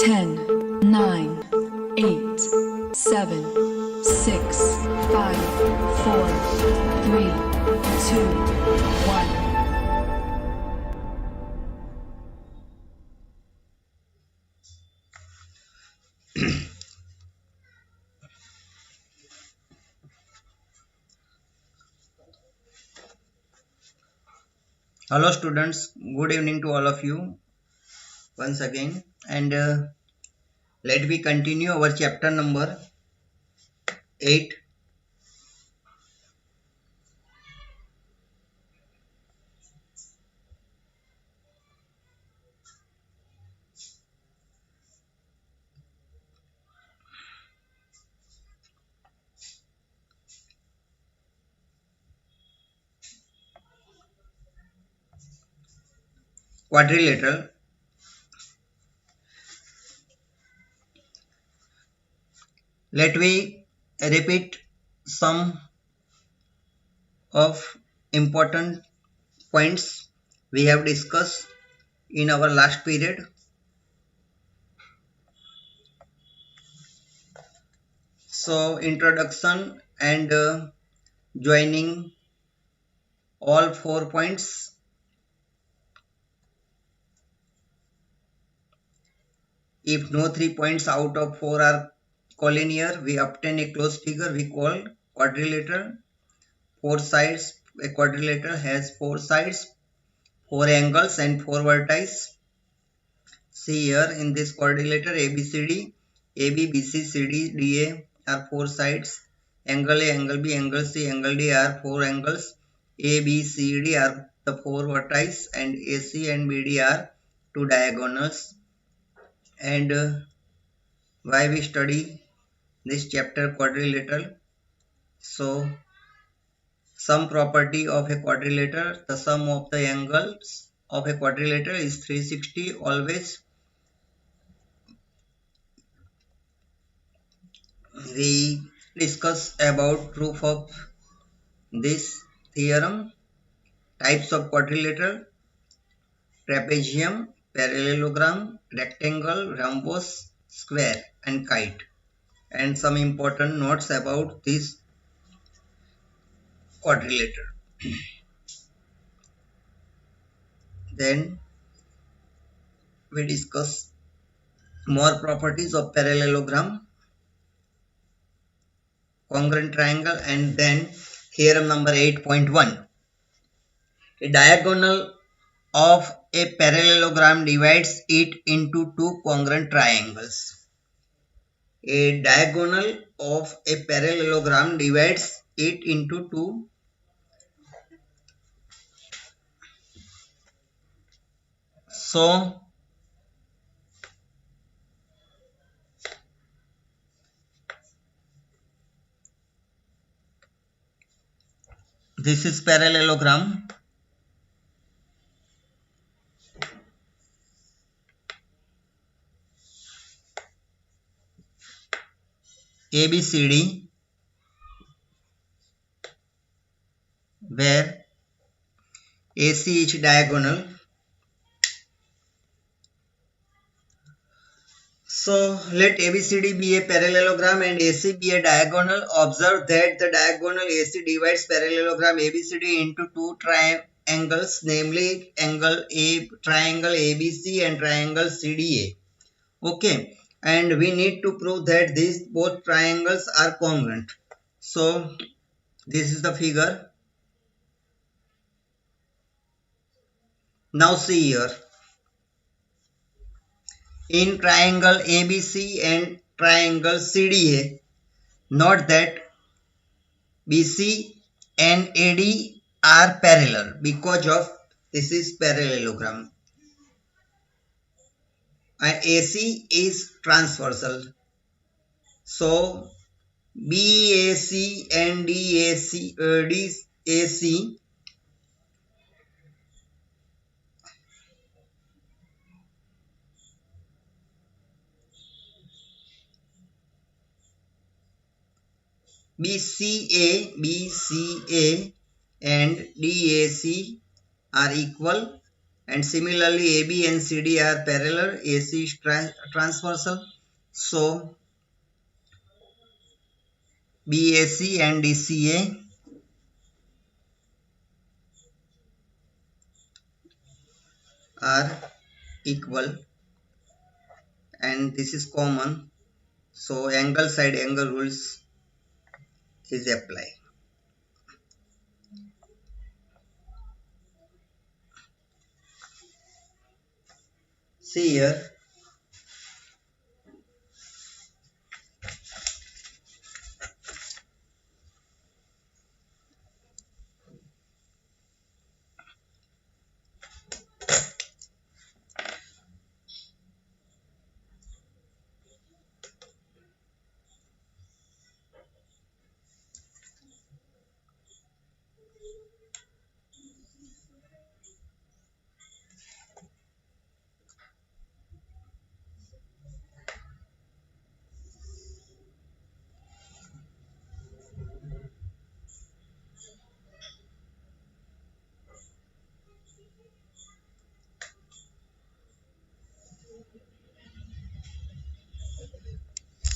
10, 9, 8, 7, 6, 5, 4, 3, 2, 1. Hello students, good evening to all of you once again, and let me continue our chapter number 8. Quadrilateral. Let me repeat some of important points we have discussed in our last period. So introduction and joining all 4 points. If no 3 points out of 4 are collinear, we obtain a closed figure we call quadrilateral. 4 sides. A quadrilateral has 4 sides, 4 angles and 4 vertices. See here in this quadrilateral ABCD, AB, BC, CD, DA are 4 sides. Angle A, angle B, angle C, angle D are 4 angles. A, B, C, D are the 4 vertices, and AC and BD are 2 diagonals. And why we study this chapter quadrilateral? So some property of a quadrilateral, the sum of the angles of a quadrilateral is 360 always. We discuss about proof of this theorem. Types of quadrilateral: trapezium, parallelogram, rectangle, rhombus, square and kite. And some important notes about this quadrilateral. Then we discuss more properties of parallelogram, congruent triangle, and then theorem number 8.1. A diagonal of a parallelogram divides it into 2 congruent triangles. A diagonal of a parallelogram divides it into 2 . So this is parallelogram. ABCD, where AC is diagonal. So let ABCD be a parallelogram and AC be a diagonal. Observe that the diagonal AC divides parallelogram ABCD into 2 triangles, namely triangle ABC and triangle CDA. Okay, and we need to prove that these both triangles are congruent. So this is the figure. Now see here. In triangle ABC and triangle CDA, note that BC and AD are parallel because of this is parallelogram, and AC is transversal. So BAC and DAC BCA and DAC are equal, And similarly AB and CD are parallel, AC is transversal. So BAC and DCA are equal, and this is common, so angle side angle rules is applied. See here,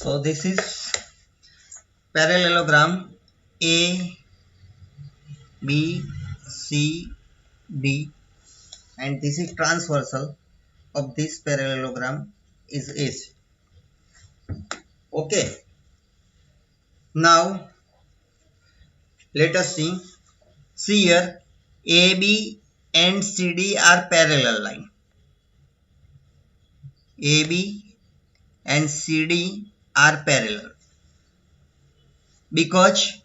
so this is parallelogram A B C D, and this is transversal of this parallelogram is AC. Okay, now let us see here, AB and CD are parallel line. AB and CD are parallel because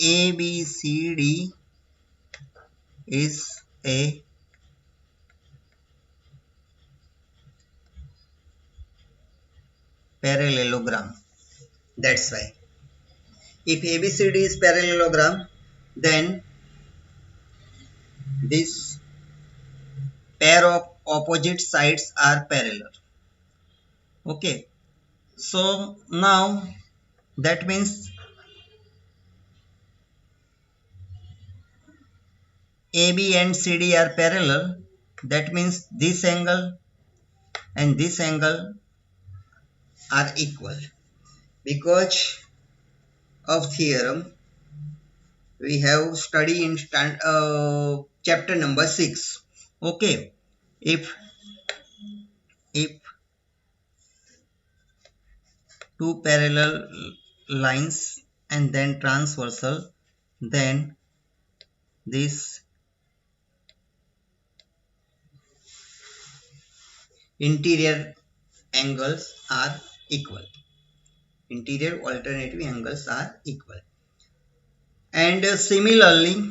ABCD is a parallelogram. That's why if ABCD is parallelogram, then this pair of opposite sides are parallel. Okay, so now that means AB and CD are parallel. That means this angle and this angle are equal. Because of theorem we have studied in chapter number 6. Okay, if two parallel lines and then transversal, then these interior angles are equal. Interior alternative angles are equal. And similarly,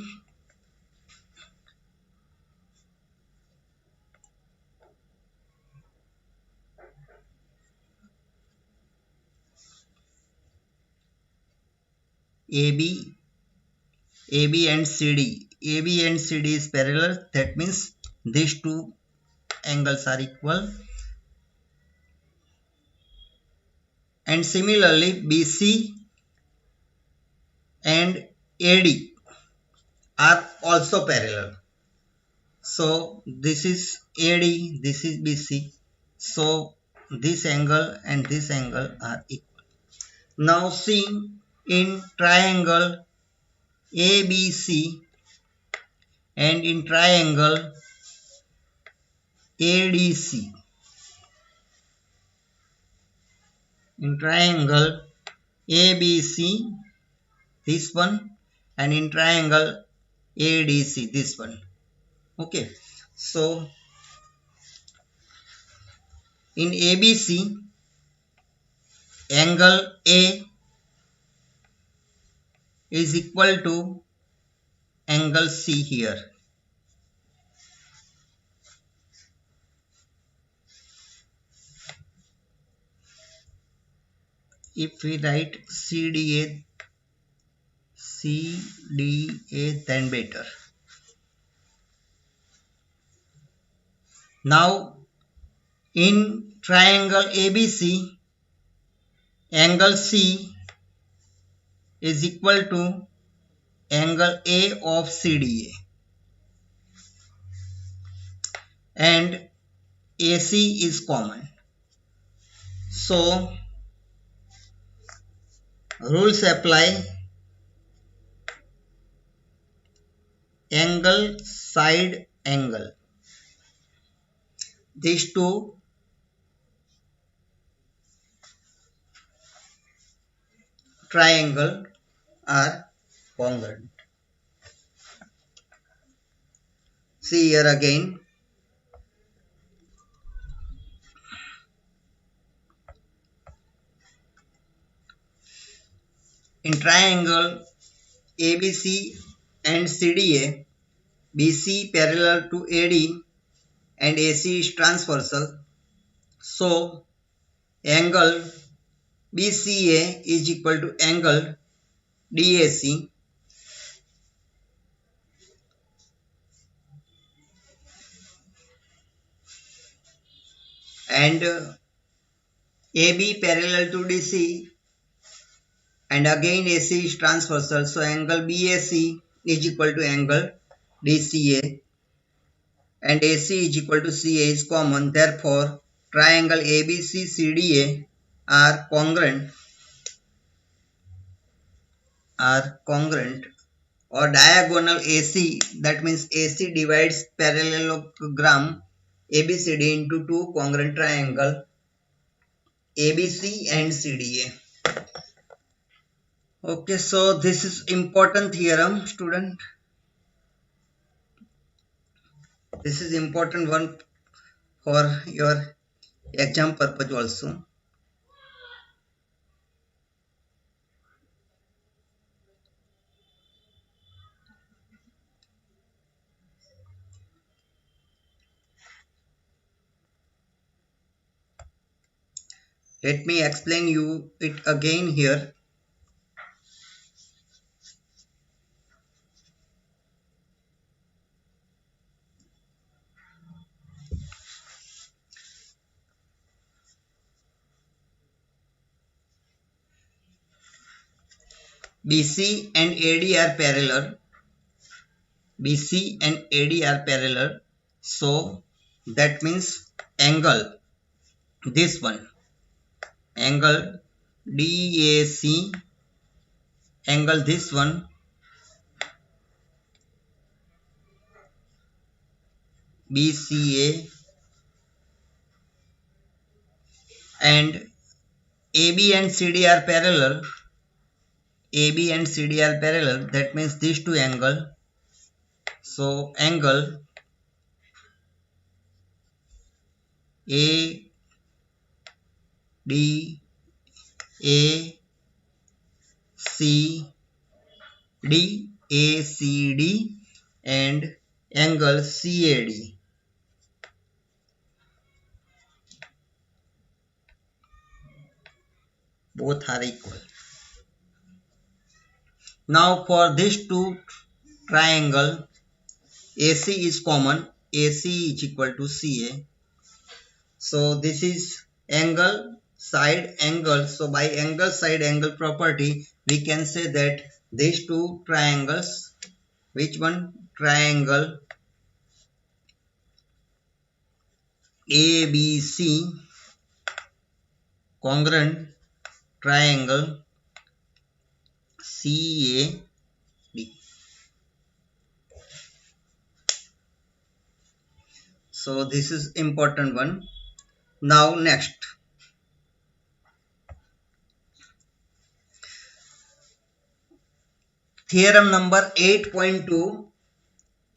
AB and CD. AB and CD is parallel. That means these two angles are equal. And similarly, BC and AD are also parallel. So this is AD, this is BC. So this angle and this angle are equal. Now see in triangle ABC and in triangle ADC. In triangle ABC, this one, and in triangle ADC, this one. Okay, so in ABC, angle A is equal to angle C here. If we write CDA, then better. Now in triangle ABC, angle C is equal to angle A of CDA. and AC is common. So rules apply. Angle, side angle. These two triangle are congruent. See here again. In triangle ABC and CDA, BC parallel to AD and AC is transversal. So angle BCA is equal to angle DAC, and AB parallel to DC and again AC is transversal. So angle BAC is equal to angle DCA and AC is equal to CA is common. Therefore, triangle ABC CDA are congruent or diagonal AC, that means AC divides parallelogram ABCD into two congruent triangle ABC and CDA. Okay, so this is important theorem, student. This is important one for your exam purpose also. Let me explain you it again here. BC and AD are parallel. BC and AD are parallel. So that means angle, this one, angle DAC, angle this one, BCA, and AB and CD are parallel. AB and CD are parallel. That means these two angle. So angle ADACD and angle CAD. Both are equal. Now for these two triangle, AC is common. AC is equal to CA. So this is angle, side, angle. So by angle, side, angle property, we can say that these two triangles, which one? Triangle ABC, congruent triangle CAD. So this is important one. Now next. Theorem number 8.2.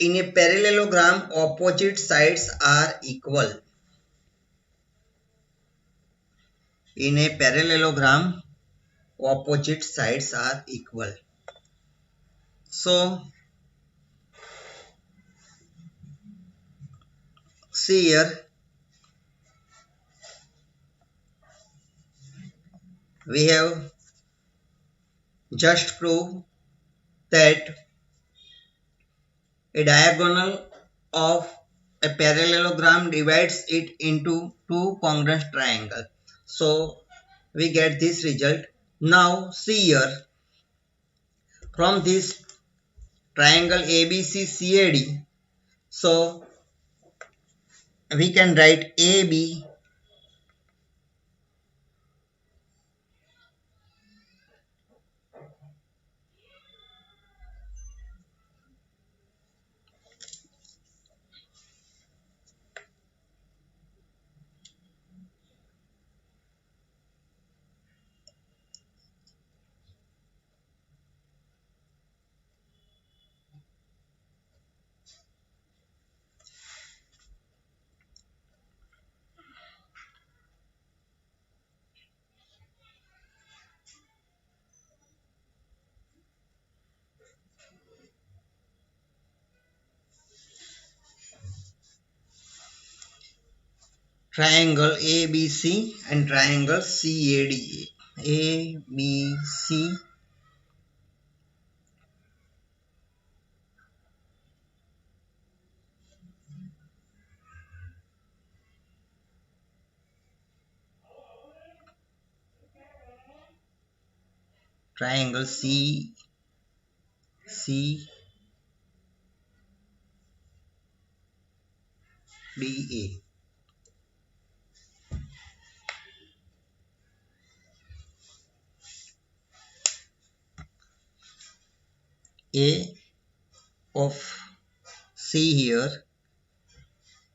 In a parallelogram, opposite sides are equal. In a parallelogram, opposite sides are equal. So see here, we have just proved that a diagonal of a parallelogram divides it into two congruent triangles. So we get this result. Now see here, from this triangle ABCCAD, so we can write AB triangle ABC and triangle CADA. ABC triangle CDA. A of C here,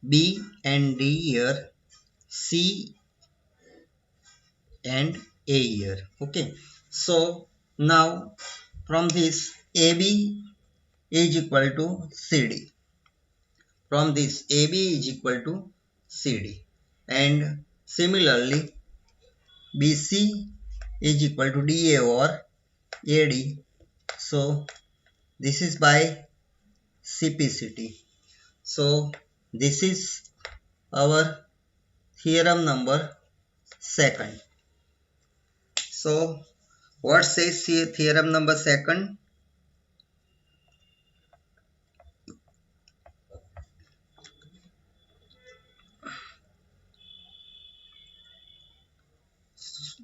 B and D here, C and A here. Okay. So now from this AB is equal to CD. From this AB is equal to CD. And similarly BC is equal to DA or AD. So this is by CPCT. So this is our theorem number second. So what says here theorem number second?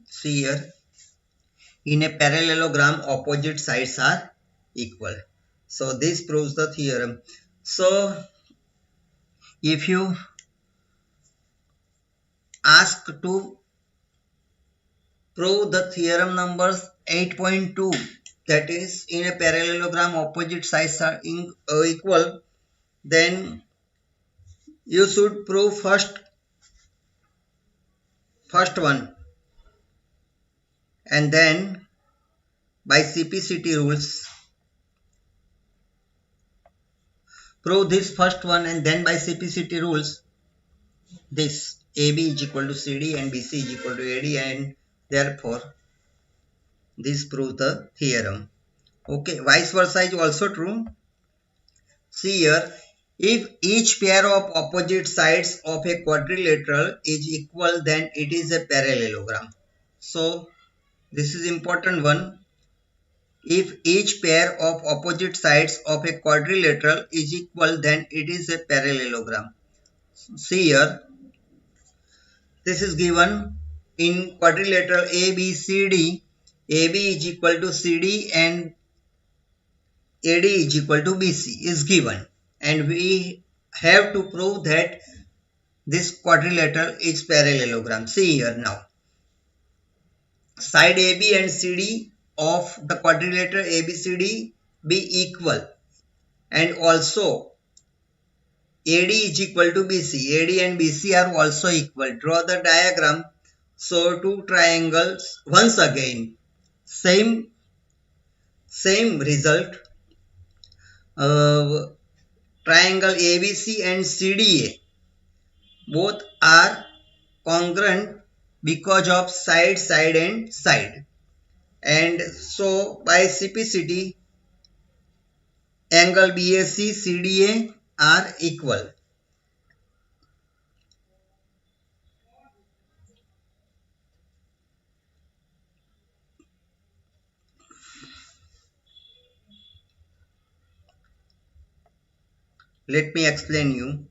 See here, in a parallelogram opposite sides are equal. So this proves the theorem. So if you ask to prove the theorem numbers 8.2, that is in a parallelogram opposite sides are equal, then you should prove first one, and then by CPCT rules prove this first one, and then by CPCT rules this AB is equal to CD and BC is equal to AD, and therefore this proves the theorem. Okay, vice versa is also true. See here, if each pair of opposite sides of a quadrilateral is equal, then it is a parallelogram. So this is important one. If each pair of opposite sides of a quadrilateral is equal, then it is a parallelogram. See here, this is given in quadrilateral ABCD. AB is equal to CD and AD is equal to BC is given, and we have to prove that this quadrilateral is parallelogram. See here now, side AB and CD of the quadrilateral ABCD be equal, and also AD is equal to BC. AD and BC are also equal. Draw the diagram. So two triangles, once again same result. Triangle ABC and CDA both are congruent because of side, and side. And so by CPCT, angle BAC, CDA are equal. Let me explain you.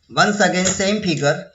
Once again same figure.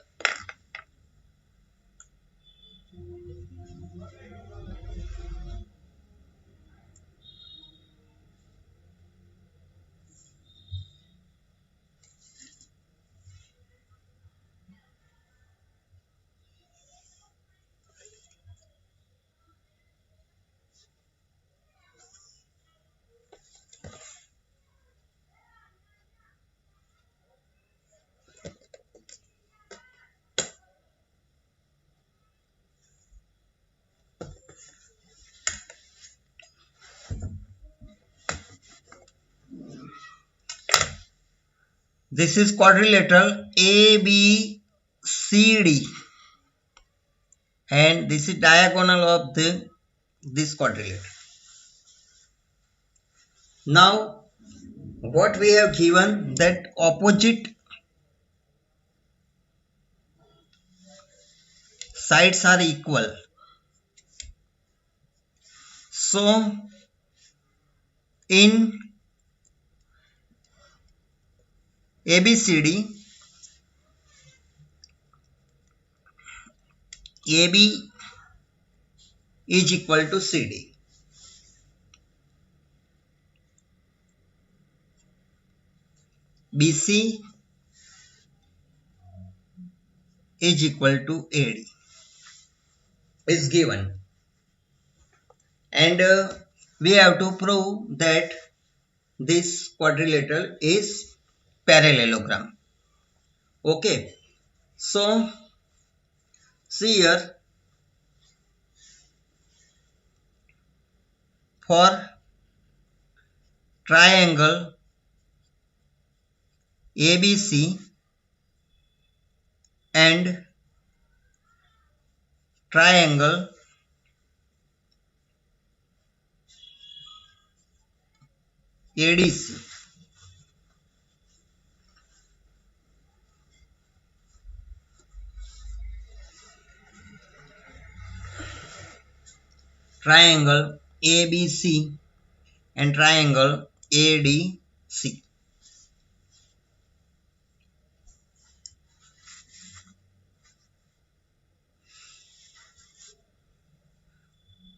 This is quadrilateral ABCD, and this is diagonal of this quadrilateral. Now what we have given, that opposite sides are equal. So in ABCD, AB is equal to CD. BC is equal to AD is given, and we have to prove that this quadrilateral is parallelogram. Okay, so see here, for triangle ABC and triangle ADC, triangle ABC and triangle ADC.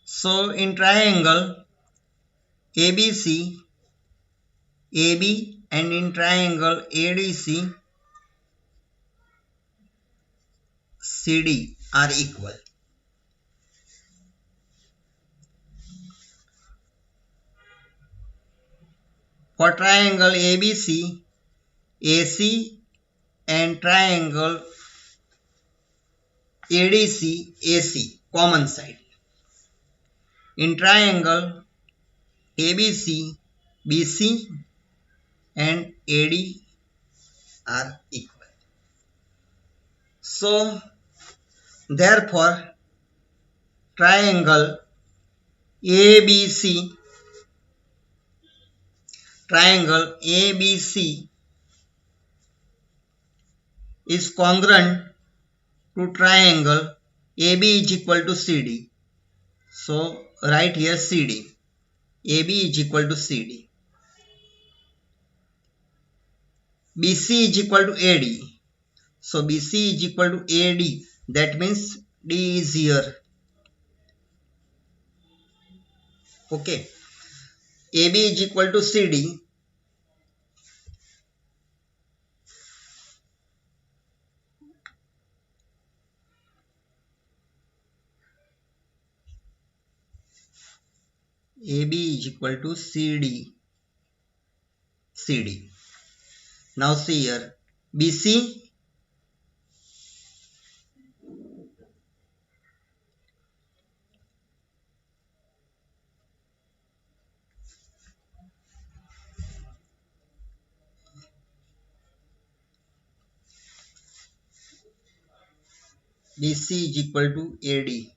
So in triangle ABC, AB, and in triangle ADC, CD are equal. For triangle ABC, AC and triangle ADC, AC, common side. In triangle ABC, BC and AD are equal. So therefore triangle ABC, is congruent to triangle AB is equal to CD. So write here CD. AB is equal to CD. BC is equal to AD. So BC is equal to AD. That means D is here. Okay. AB is equal to CD. AB is equal to CD. CD. Now see here. BC BC is equal to AD.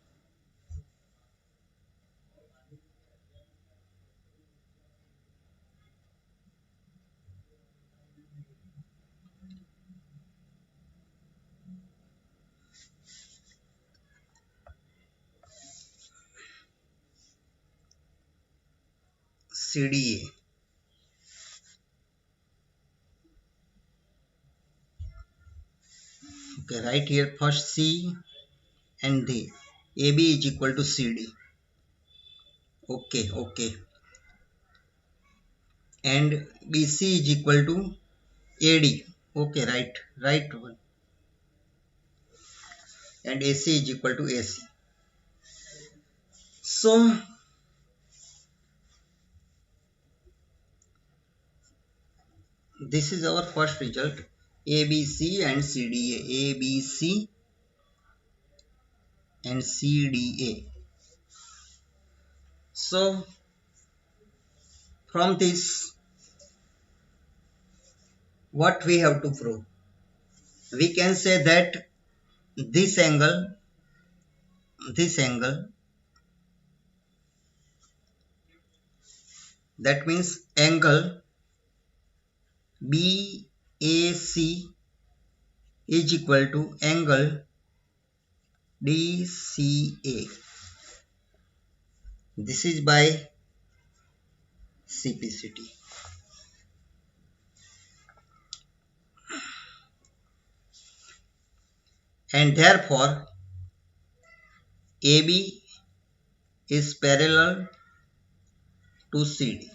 CDA. Okay, right here first C and D. AB is equal to CD. Okay. And BC is equal to AD. Okay, right one. And AC is equal to AC. So this is our first result. ABC and CDA. ABC and CDA. So from this what we have to prove? We can say that this angle, that means angle BAC is equal to angle DCA. This is by CPCT. And therefore AB is parallel to CD.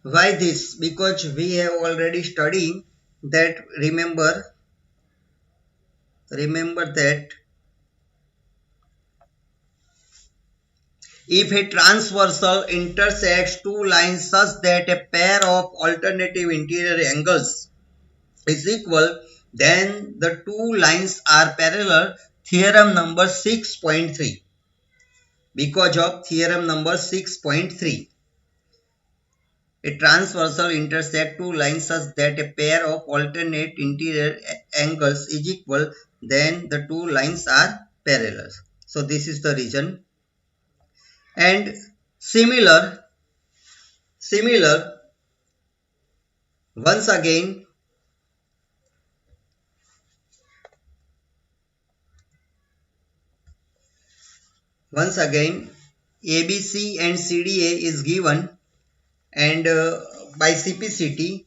Why this? Because we have already studied that, remember that if a transversal intersects two lines such that a pair of alternative interior angles is equal, then the two lines are parallel. Theorem number 6.3. Because of theorem number 6.3. A transversal intersect two lines such that a pair of alternate interior angles is equal, then the two lines are parallel. So this is the reason. And similar, once again, ABC and CDA is given, and by CPCT,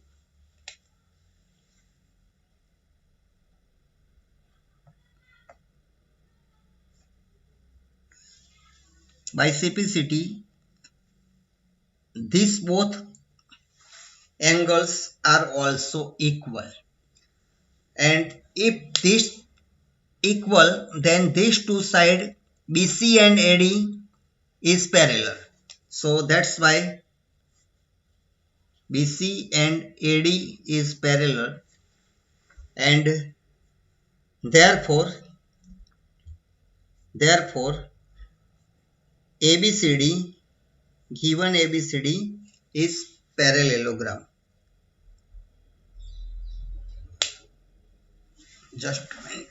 these both angles are also equal, and if this equal, then these two sides BC and AD is parallel. So that's why BC and AD is parallel, and therefore ABCD, given ABCD is parallelogram. Just a minute.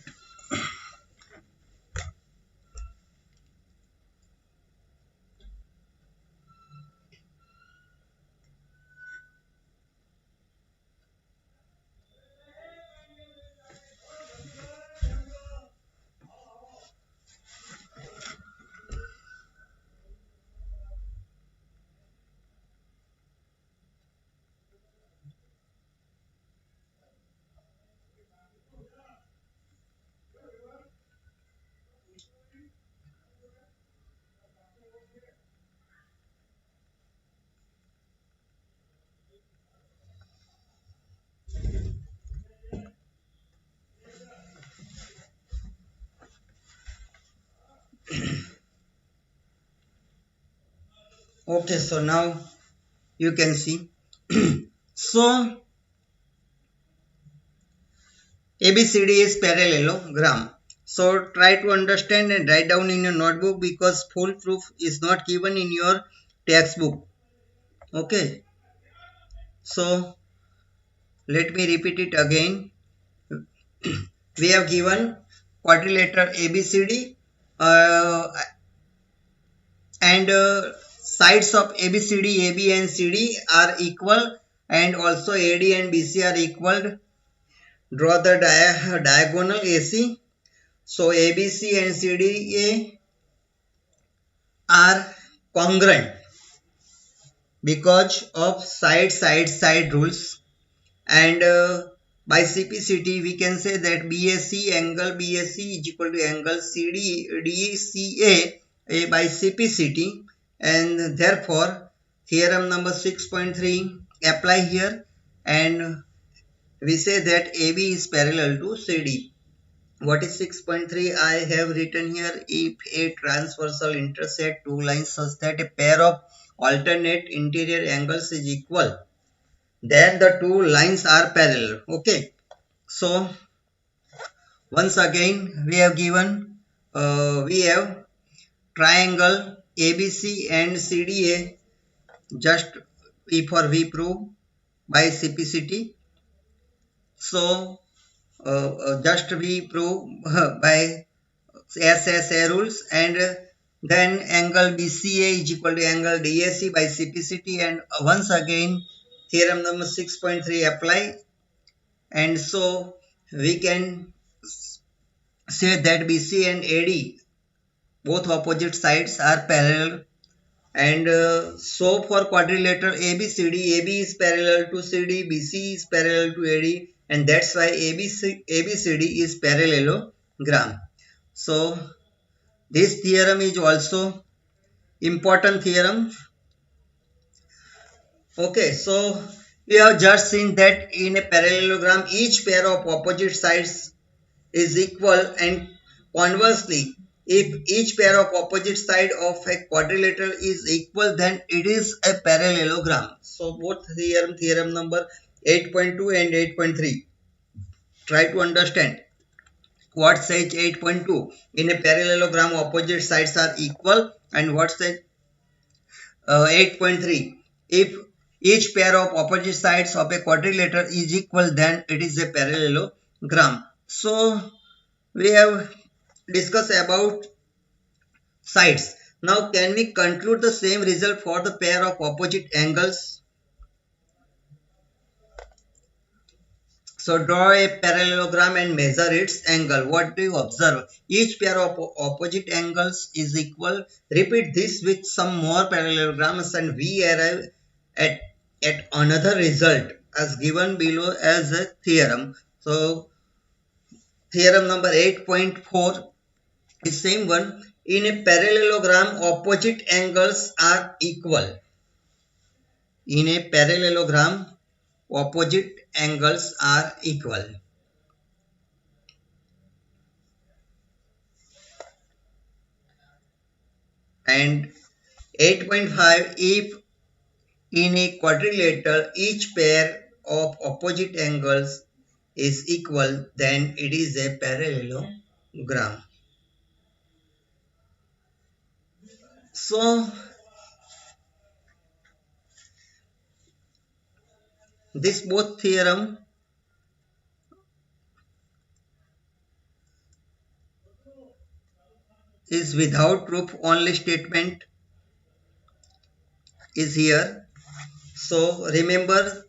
Okay, so now you can see. So ABCD is parallelogram. So try to understand and write down in your notebook, because full proof is not given in your textbook. Okay. So let me repeat it again. We have given quadrilateral ABCD, and sides of ABCD, AB and CD are equal, and also AD and BC are equal. Draw the diagonal AC. So ABC and CDA are congruent because of side rules, and by CPCT we can say that angle BAC is equal to angle DCA by CPCT, and therefore theorem number 6.3 apply here, and we say that AB is parallel to CD. What is 6.3? I have written here: if a transversal intersect two lines such that a pair of alternate interior angles is equal, then the two lines are parallel. Okay. So once again we have given, we have triangle ABC and CDA. Just before we prove, by CPCT. So just we prove by SSA rules, and then angle BCA is equal to angle DAC by CPCT, and once again theorem number 6.3 apply, and so we can say that BC and AD both opposite sides are parallel, and so for quadrilateral ABCD, AB is parallel to CD, BC is parallel to AD, and that's why ABCD is parallelogram. So this theorem is also important theorem. Okay, so we have just seen that in a parallelogram each pair of opposite sides is equal, and conversely if each pair of opposite side of a quadrilateral is equal, then it is a parallelogram. So both theorem number 8.2 and 8.3, try to understand what says 8.2. In a parallelogram opposite sides are equal, and what says 8.3, if each pair of opposite sides of a quadrilateral is equal, then it is a parallelogram. So we have discussed about sides. Now can we conclude the same result for the pair of opposite angles? So draw a parallelogram and measure its angle. What do you observe? Each pair of opposite angles is equal. Repeat this with some more parallelograms and we arrive at another result as given below as a theorem. So theorem number 8.4 is same one. In a parallelogram opposite angles are equal. In a parallelogram opposite angles are equal. And 8.5, if in a quadrilateral each pair of opposite angles is equal, then it is a parallelogram. So this both theorem is without proof, only statement is here. So remember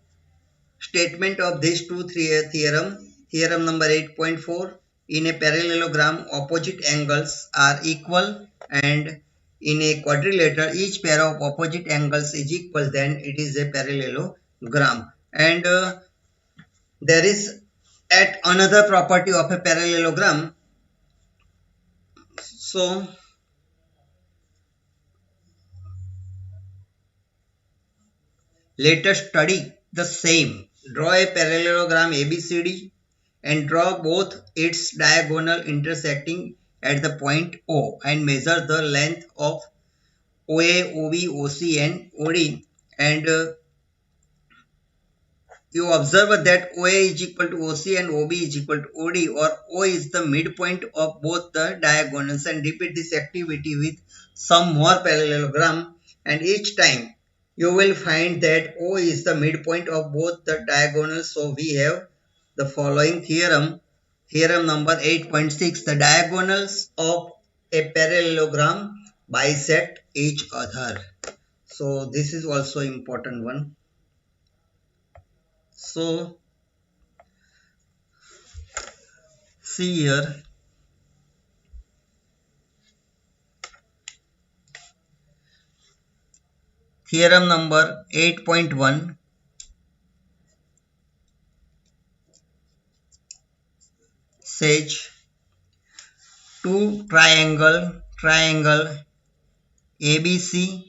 statement of these two theorem. Theorem number 8.4, in a parallelogram opposite angles are equal, and in a quadrilateral each pair of opposite angles is equal, then it is a parallelogram. And there is at another property of a parallelogram. So let us study the same. Draw a parallelogram ABCD and draw both its diagonal intersecting at the point O, and measure the length of OA, OB, OC and OD, and you observe that OA is equal to OC and OB is equal to OD, or O is the midpoint of both the diagonals, and repeat this activity with some more parallelogram, and each time you will find that O is the midpoint of both the diagonals. So we have the following theorem. Theorem number 8.6, the diagonals of a parallelogram bisect each other. So this is also important one. So see here, theorem number 8.1 says two triangle ABC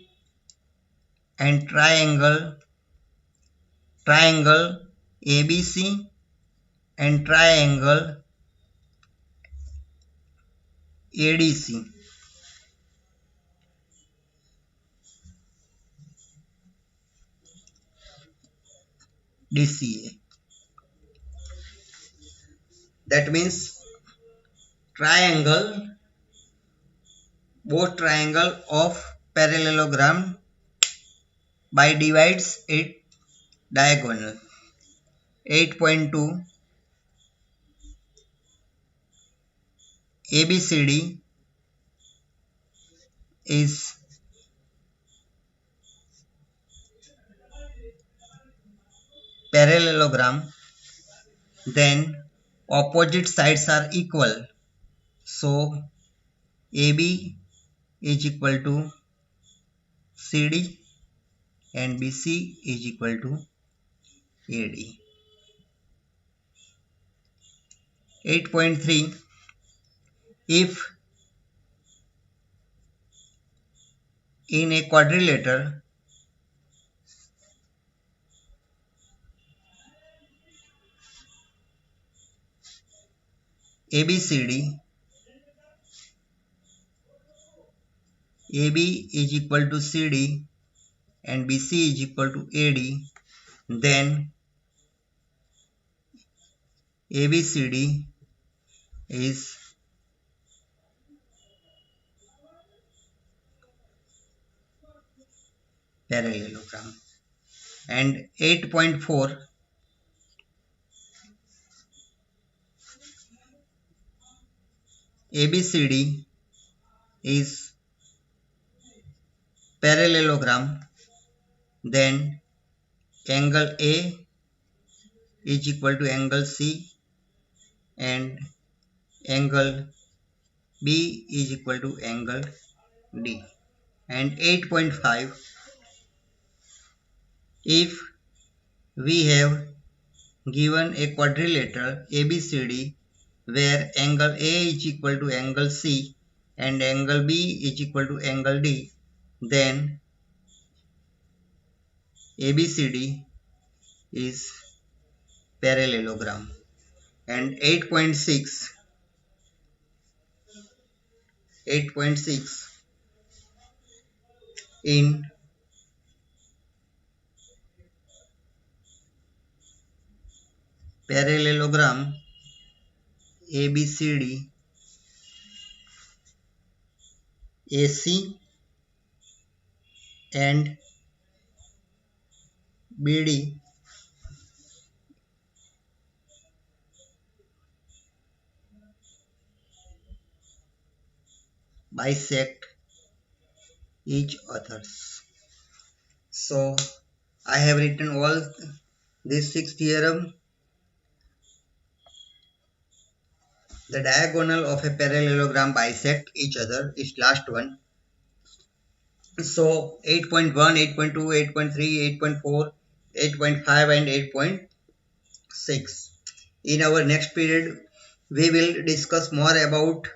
and triangle ABC and triangle ADC. DCA. That means triangle, both triangle of parallelogram by divides it diagonal. 8.2 ABCD is parallelogram, then opposite sides are equal. So AB is equal to CD and BC is equal to AD. 8.3 if in a quadrilateral ABCD, AB is equal to CD and BC is equal to AD, then ABCD is parallelogram. And 8.4 ABCD is parallelogram, then angle A is equal to angle C and angle B is equal to angle D. And 8.5 if we have given a quadrilateral ABCD where angle A is equal to angle C and angle B is equal to angle D, then ABCD is parallelogram. And 8.6 in parallelogram ABCD, AC and BD bisect each others. So I have written all these 6 theorems. The diagonal of a parallelogram bisect each other is last one. So 8.1, 8.2, 8.3, 8.4, 8.5 and 8.6. In our next period, we will discuss more about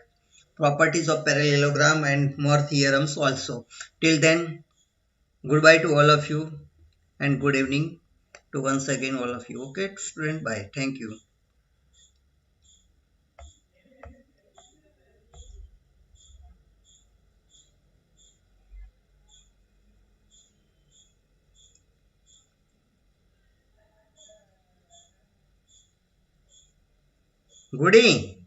properties of parallelogram and more theorems also. Till then, goodbye to all of you and good evening to once again all of you. Okay, student, bye. Thank you. Goodie.